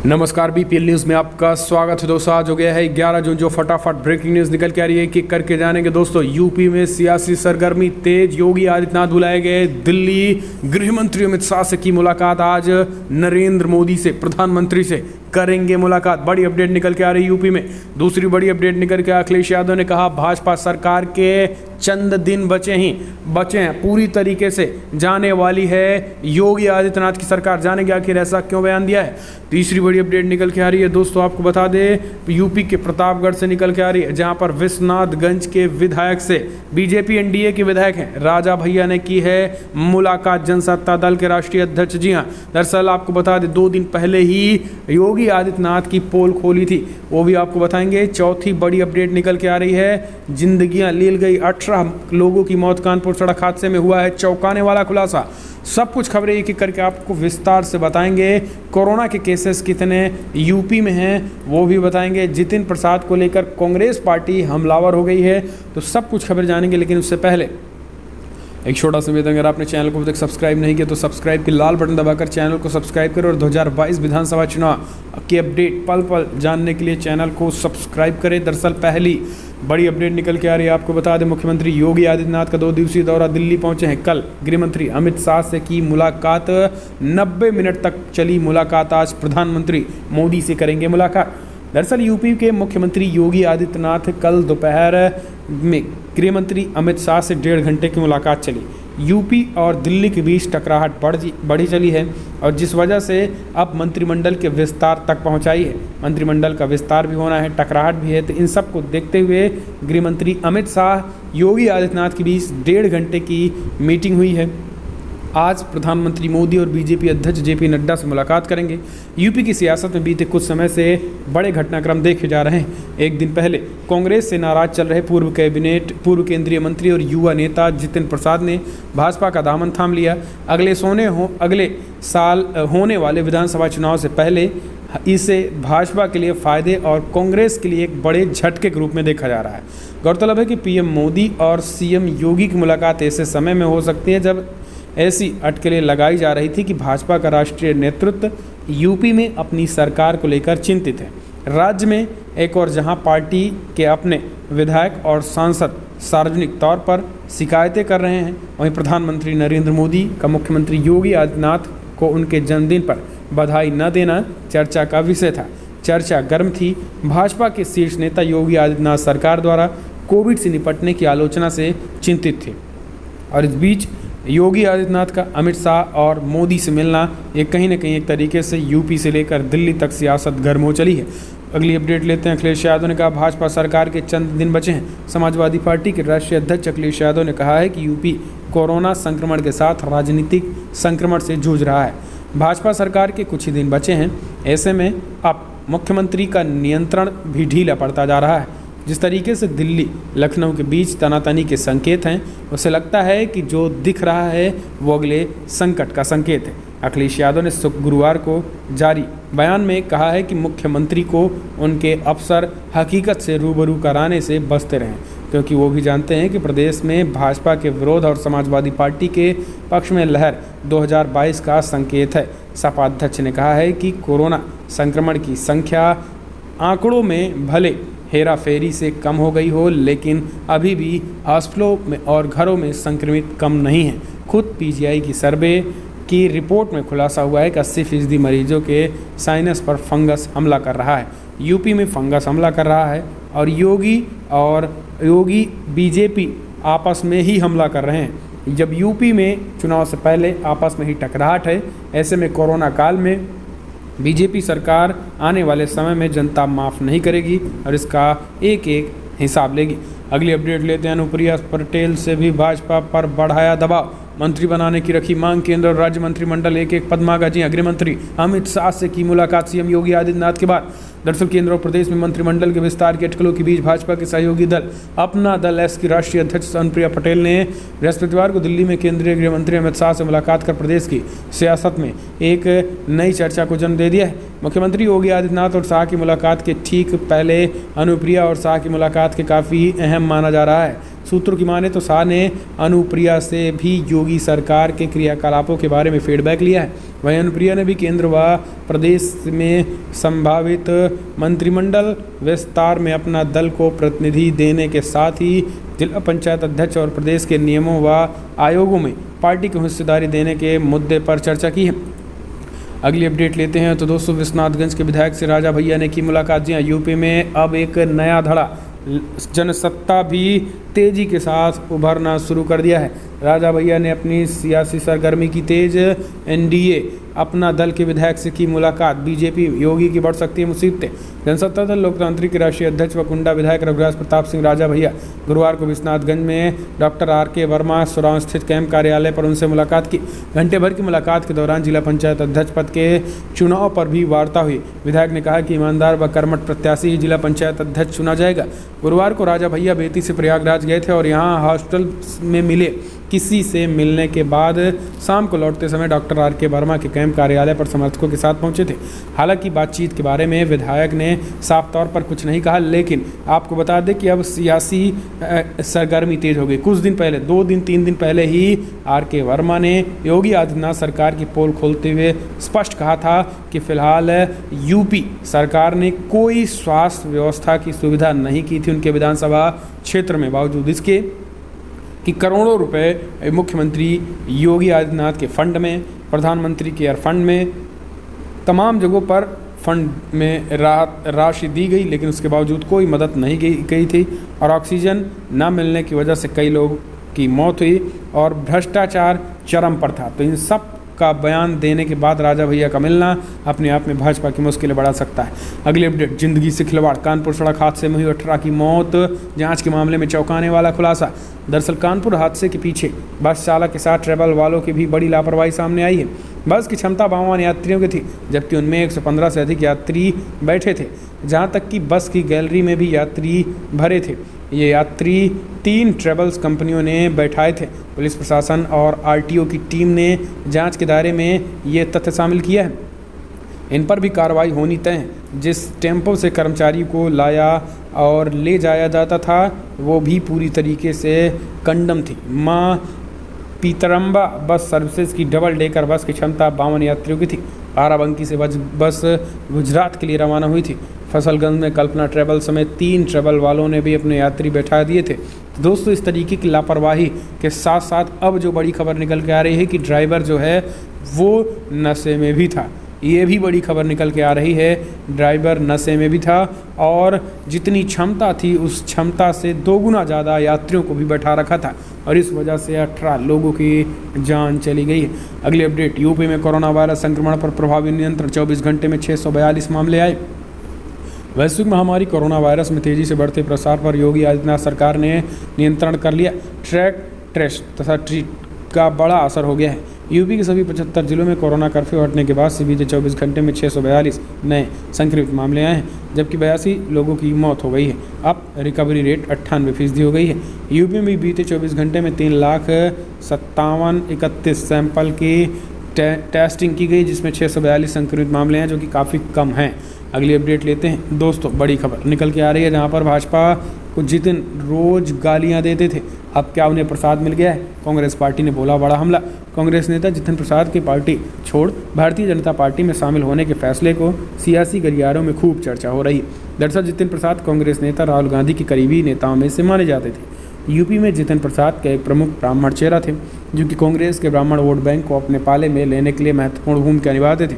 नमस्कार, BPL news में आपका स्वागत है दोस्तों। आज हो गया है 11 जून। जो फटाफट ब्रेकिंग न्यूज़ निकल के आ रही है कि करके जानेंगे दोस्तों। यूपी में सियासी सरगर्मी तेज, योगी आदित्यनाथ बुलाए गए दिल्ली। गृह मंत्री अमित शाह से की मुलाकात, आज नरेंद्र मोदी से, प्रधानमंत्री से करेंगे मुलाकात। बड़ी अपडेट निकल के आ रही है यूपी में। दूसरी बड़ी अपडेट निकल के अखिलेश यादव ने कहा भाजपा सरकार के चंद दिन बचे हैं, पूरी तरीके से जाने वाली है योगी आदित्यनाथ की सरकार। जानेंगे आखिर ऐसा क्यों बयान दिया है। तीसरी बड़ी अपडेट निकल के आ रही है दोस्तों, आपको बता दें यूपी के प्रतापगढ़ से निकल के आ रही है, जहां पर विश्वनाथगंज के विधायक से बीजेपी एनडीए के विधायक हैं राजा भैया ने की है मुलाकात जनसत्ता दल के राष्ट्रीय अध्यक्ष। जी हाँ, दरअसल आपको बता दें 2 दिन पहले ही योगी आदित्यनाथ की पोल खोली थी, वो भी आपको बताएंगे। चौथी बड़ी अपडेट निकल के आ रही है, जिंदगियां ली गई 18 लोगों की मौत, कानपुर सड़क हादसे में हुआ है चौंकाने वाला खुलासा। सब कुछ खबरें एक एक करके आपको विस्तार से बताएंगे। कोरोना के केसेस कितने यूपी में हैं वो भी बताएंगे। जितिन प्रसाद को लेकर कांग्रेस पार्टी हमलावर हो गई है, तो सब कुछ खबर जानेंगे। लेकिन उससे पहले एक छोटा सा निवेदन, अगर आपने चैनल को अभी तक सब्सक्राइब नहीं किया तो सब्सक्राइब की लाल बटन दबाकर चैनल को सब्सक्राइब करें और 2022 विधानसभा चुनाव की अपडेट पल पल जानने के लिए चैनल को सब्सक्राइब करें। दरअसल पहली बड़ी अपडेट निकल के आ रही है, आपको बता दें मुख्यमंत्री योगी आदित्यनाथ का 2 दिवसीय दौरा, दिल्ली पहुंचे हैं कल। गृहमंत्री अमित शाह से की मुलाकात, 90 मिनट तक चली मुलाकात। आज प्रधानमंत्री मोदी से करेंगे मुलाकात। दरअसल यूपी के मुख्यमंत्री योगी आदित्यनाथ कल दोपहर में गृहमंत्री अमित शाह से 1.5 घंटे की मुलाकात चली। यूपी और दिल्ली के बीच टकराहट बढ़ी चली है और जिस वजह से अब मंत्रिमंडल के विस्तार तक पहुंचाई है। मंत्रिमंडल का विस्तार भी होना है, टकराहट भी है, तो इन सब को देखते हुए गृहमंत्री अमित शाह योगी आदित्यनाथ के बीच 1.5 घंटे की मीटिंग हुई है। आज प्रधानमंत्री मोदी और बीजेपी अध्यक्ष जेपी नड्डा से मुलाकात करेंगे। यूपी की सियासत में बीते कुछ समय से बड़े घटनाक्रम देखे जा रहे हैं। एक दिन पहले कांग्रेस से नाराज चल रहे पूर्व केंद्रीय मंत्री और युवा नेता जितिन प्रसाद ने भाजपा का दामन थाम लिया। अगले साल होने वाले विधानसभा चुनाव से पहले इसे भाजपा के लिए फायदे और कांग्रेस के लिए एक बड़े झटके के रूप में देखा जा रहा है। गौरतलब है कि पीएम मोदी और सीएम योगी की मुलाकात ऐसे समय में हो सकती है जब ऐसी अटकलें लगाई जा रही थी कि भाजपा का राष्ट्रीय नेतृत्व यूपी में अपनी सरकार को लेकर चिंतित है। राज्य में एक और जहां पार्टी के अपने विधायक और सांसद सार्वजनिक तौर पर शिकायतें कर रहे हैं, वहीं प्रधानमंत्री नरेंद्र मोदी का मुख्यमंत्री योगी आदित्यनाथ को उनके जन्मदिन पर बधाई न देना चर्चा का विषय था। चर्चा गर्म थी। भाजपा के शीर्ष नेता योगी आदित्यनाथ सरकार द्वारा कोविड से निपटने की आलोचना से चिंतित थे और इस बीच योगी आदित्यनाथ का अमित शाह और मोदी से मिलना ये कहीं न कहीं एक तरीके से यूपी से लेकर दिल्ली तक सियासत गर्म हो चली है। अगली अपडेट लेते हैं। अखिलेश यादव ने कहा भाजपा सरकार के चंद दिन बचे हैं। समाजवादी पार्टी के राष्ट्रीय अध्यक्ष अखिलेश यादव ने कहा है कि यूपी कोरोना संक्रमण के साथ राजनीतिक संक्रमण से जूझ रहा है। भाजपा सरकार के कुछ ही दिन बचे हैं, ऐसे में अब मुख्यमंत्री का नियंत्रण भी ढीला पड़ता जा रहा है। जिस तरीके से दिल्ली लखनऊ के बीच तनातनी के संकेत हैं, उसे लगता है कि जो दिख रहा है वो अगले संकट का संकेत है। अखिलेश यादव ने गुरुवार को जारी बयान में कहा है कि मुख्यमंत्री को उनके अफसर हकीकत से रूबरू कराने से बचते रहें, क्योंकि वो भी जानते हैं कि प्रदेश में भाजपा के विरोध और समाजवादी पार्टी के पक्ष में लहर 2022 का संकेत है। सपा अध्यक्ष ने कहा है कि कोरोना संक्रमण की संख्या आंकड़ों में भले हेरा फेरी से कम हो गई हो, लेकिन अभी भी हॉस्पिटलों में और घरों में संक्रमित कम नहीं है। खुद पीजीआई की सर्वे की रिपोर्ट में खुलासा हुआ है कि 80% मरीजों के साइनस पर फंगस हमला कर रहा है। यूपी में फंगस हमला कर रहा है और योगी बीजेपी आपस में ही हमला कर रहे हैं। जब यूपी में चुनाव से पहले आपस में ही टकराहट है, ऐसे में कोरोना काल में बीजेपी सरकार आने वाले समय में जनता माफ़ नहीं करेगी और इसका एक एक हिसाब लेगी। अगली अपडेट लेते हैं। अनुप्रिया पटेल से भी भाजपा पर बढ़ाया दबाव, मंत्री बनाने की रखी मांग, केंद्र और राज्य मंत्रिमंडल एक एक पद मांगा। जी गृह मंत्री अमित शाह से की मुलाकात सीएम योगी आदित्यनाथ के बाद। दरअसल केंद्र और प्रदेश में मंत्रिमंडल के विस्तार के अटकलों के बीच भाजपा के सहयोगी दल अपना दल एस की राष्ट्रीय अध्यक्ष अनुप्रिया पटेल ने बृहस्पतिवार को दिल्ली में केंद्रीय गृह मंत्री अमित शाह से मुलाकात कर प्रदेश की सियासत में एक नई चर्चा को जन्म दे दिया है। मुख्यमंत्री योगी आदित्यनाथ और शाह की मुलाकात के ठीक पहले अनुप्रिया और शाह की मुलाकात के काफ़ी अहम माना जा रहा है। सूत्रों की माने तो शाह ने अनुप्रिया से भी योगी सरकार के क्रियाकलापों के बारे में फीडबैक लिया है। वहीं अनुप्रिया ने भी केंद्र व प्रदेश में संभावित मंत्रिमंडल विस्तार में अपना दल को प्रतिनिधि देने के साथ ही जिला पंचायत अध्यक्ष और प्रदेश के नियमों व आयोगों में पार्टी को हिस्सेदारी देने के मुद्दे पर चर्चा की है। अगली अपडेट लेते हैं तो दोस्तों, विश्वनाथगंज के विधायक से राजा भैया ने की मुलाकात। जी हाँ, यूपी में अब एक नया धड़ा, जनसत्ता भी तेजी के साथ उभरना शुरू कर दिया है। राजा भैया ने अपनी सियासी सरगर्मी की तेज, एनडीए अपना दल के विधायक से की मुलाकात। बीजेपी योगी की बढ़ सकती है मुसीबतें। जनसत्ता दल लोकतांत्रिक के राष्ट्रीय अध्यक्ष व कुंडा विधायक रघुराज प्रताप सिंह राजा भैया गुरुवार को विश्वनाथगंज में डॉक्टर RK वर्मा सुराव स्थित कैंप कार्यालय पर उनसे मुलाकात की। घंटे भर की मुलाकात के दौरान जिला पंचायत अध्यक्ष पद के चुनाव पर भी वार्ता हुई। विधायक ने कहा कि ईमानदार व कर्मठ प्रत्याशी ही जिला पंचायत अध्यक्ष चुना जाएगा। गुरुवार को राजा भैया बेती से प्रयागराज गए थे और यहाँ हॉस्टल में मिले किसी से मिलने के बाद शाम को लौटते समय डॉक्टर RK वर्मा के कैंप कार्यालय पर समर्थकों के साथ पहुंचे थे। हालांकि बातचीत के बारे में विधायक ने साफ तौर पर कुछ नहीं कहा, लेकिन आपको बता दें कि अब सियासी सरगर्मी तेज हो गई। कुछ दिन पहले, 2-3 दिन पहले ही RK वर्मा ने योगी आदित्यनाथ सरकार की पोल खोलते हुए स्पष्ट कहा था कि फिलहाल यूपी सरकार ने कोई स्वास्थ्य व्यवस्था की सुविधा नहीं की थी उनके विधानसभा क्षेत्र में, बावजूद इसके कि करोड़ों रुपए मुख्यमंत्री योगी आदित्यनाथ के फंड में, प्रधानमंत्री केयर फंड में, तमाम जगहों पर फंड में राशि दी गई, लेकिन उसके बावजूद कोई मदद नहीं गई थी और ऑक्सीजन न मिलने की वजह से कई लोगों की मौत हुई और भ्रष्टाचार चरम पर था। तो इन सब का बयान देने के बाद राजा भैया का मिलना अपने आप में भाजपा की मुश्किलें बढ़ा सकता है। अगली अपडेट, जिंदगी से खिलवाड़, कानपुर सड़क हादसे में हुई 18 की मौत, जांच के मामले में चौंकाने वाला खुलासा। दरअसल कानपुर हादसे के पीछे बस चालक के साथ ट्रैवल वालों की भी बड़ी लापरवाही सामने आई है। बस की क्षमता 52 यात्रियों की थी, जबकि उनमें 115 से अधिक यात्री बैठे थे। जहां तक कि बस की गैलरी में भी यात्री भरे थे। ये यात्री 3 ट्रैवल्स कंपनियों ने बैठाए थे। पुलिस प्रशासन और RTO की टीम ने जांच के दायरे में ये तथ्य शामिल किया है। इन पर भी कार्रवाई होनी तय है। जिस टेम्पो से कर्मचारी को लाया और ले जाया जाता था वो भी पूरी तरीके से कंडम थी। माँ पीतरम्बा बस सर्विसेज की डबल डेकर बस की क्षमता 52 यात्रियों की थी। बाराबंकी से बस गुजरात के लिए रवाना हुई थी। फसलगंज में कल्पना ट्रैवल समेत 3 ट्रैवल वालों ने भी अपने यात्री बैठा दिए थे। तो दोस्तों, इस तरीके की लापरवाही के साथ साथ अब जो बड़ी खबर निकल के आ रही है कि ड्राइवर जो है वो नशे में भी था। ये भी बड़ी खबर निकल के आ रही है, ड्राइवर नशे में भी था और जितनी क्षमता थी उस क्षमता से 2 गुना ज़्यादा यात्रियों को भी बैठा रखा था और इस वजह से 18 लोगों की जान चली गई है। अगली अपडेट, यूपी में कोरोना वायरस संक्रमण पर प्रभावी नियंत्रण, 24 घंटे में 642 मामले आए। वैश्विक महामारी कोरोना वायरस में तेजी से बढ़ते प्रसार पर योगी आदित्यनाथ सरकार ने नियंत्रण कर लिया। ट्रैक, ट्रेस तथा ट्रीट का बड़ा असर हो गया है। यूपी के सभी 75 जिलों में कोरोना कर्फ्यू हटने के बाद से बीते 24 घंटे में 642 नए संक्रमित मामले आए हैं, जबकि 82 लोगों की मौत हो गई है। अब रिकवरी रेट 98% हो गई है। यूपी में बीते 24 घंटे में 3,57,31 सैंपल की टेस्टिंग की गई, जिसमें 642 संक्रमित मामले हैं, जो कि काफ़ी कम हैं। अगली अपडेट लेते हैं दोस्तों, बड़ी खबर निकल के आ रही है जहां पर भाजपा को जितिन रोज गालियां देते थे, अब क्या उन्हें प्रसाद मिल गया है? कांग्रेस पार्टी ने बोला बड़ा हमला। कांग्रेस नेता जितिन प्रसाद की पार्टी छोड़ भारतीय जनता पार्टी में शामिल होने के फैसले को सियासी गलियारों में खूब चर्चा हो रही है। दरअसल जितिन प्रसाद कांग्रेस नेता राहुल गांधी के करीबी नेताओं में से माने जाते थे। यूपी में जितिन प्रसाद के एक प्रमुख ब्राह्मण चेहरा थे, जो कि कांग्रेस के ब्राह्मण वोट बैंक को अपने पाले में लेने के लिए महत्वपूर्ण भूमिका निभाते थे।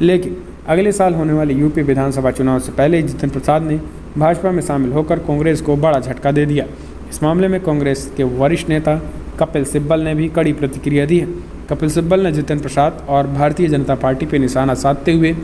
लेकिन अगले साल होने वाले यूपी विधानसभा चुनाव से पहले जितिन प्रसाद ने भाजपा में शामिल होकर कांग्रेस को बड़ा झटका दे दिया। इस मामले में कांग्रेस के वरिष्ठ नेता कपिल सिब्बल ने भी कड़ी प्रतिक्रिया दी है। कपिल सिब्बल ने जितिन प्रसाद और भारतीय जनता पार्टी पर निशाना साधते हुए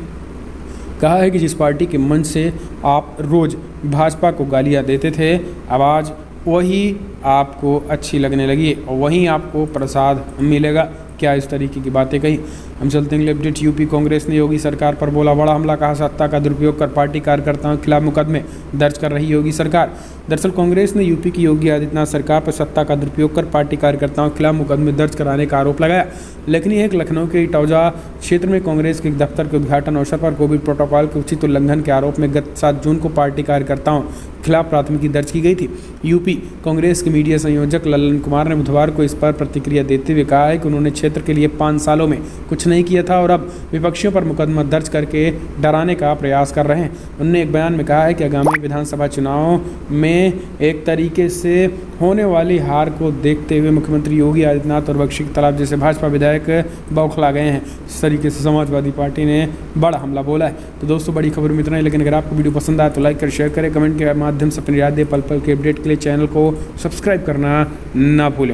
कहा है कि जिस पार्टी के मंच से आप रोज भाजपा को गालियां देते थे, अब आज वही आपको अच्छी लगने लगी है और वहीं आपको प्रसाद मिलेगा। क्या इस तरीके की बातें कही। हम चलते हैं अपडेट। यूपी कांग्रेस ने योगी सरकार पर बोला बड़ा हमला, कहा सत्ता का दुरुपयोग कर पार्टी कार्यकर्ताओं के खिलाफ मुकदमे दर्ज कर रही योगी सरकार। दरअसल कांग्रेस ने यूपी की योगी आदित्यनाथ सरकार पर सत्ता का दुरुपयोग कर पार्टी कार्यकर्ताओं के खिलाफ मुकदमे दर्ज कराने का आरोप लगाया। लेकिन एक लखनऊ के इटौजा क्षेत्र में कांग्रेस के दफ्तर के उद्घाटन अवसर पर कोविड प्रोटोकॉल के उचित उल्लंघन के आरोप में गत 7 जून को पार्टी कार्यकर्ताओं खिलाफ प्राथमिकी दर्ज की गई थी। यूपी कांग्रेस के मीडिया संयोजक ललन कुमार ने बुधवार को इस पर प्रतिक्रिया देते हुए कहा है कि उन्होंने क्षेत्र के लिए 5 सालों में कुछ नहीं किया था और अब विपक्षियों पर मुकदमा दर्ज करके डराने का प्रयास कर रहे हैं। उन्होंने एक बयान में कहा है कि आगामी विधानसभा चुनाव में एक तरीके से होने वाली हार को देखते हुए मुख्यमंत्री योगी आदित्यनाथ और बख्शी के तालाब जैसे भाजपा विधायक बौखला गए हैं। इस तरीके से समाजवादी पार्टी ने बड़ा हमला बोला है। तो दोस्तों बड़ी खबर में इतना ही, लेकिन अगर आपको वीडियो पसंद आए तो लाइक कर शेयर करें, कमेंट के माध्यम से अपनी राय दें। पल पल के अपडेट के लिए चैनल को सब्सक्राइब करना ना भूलें।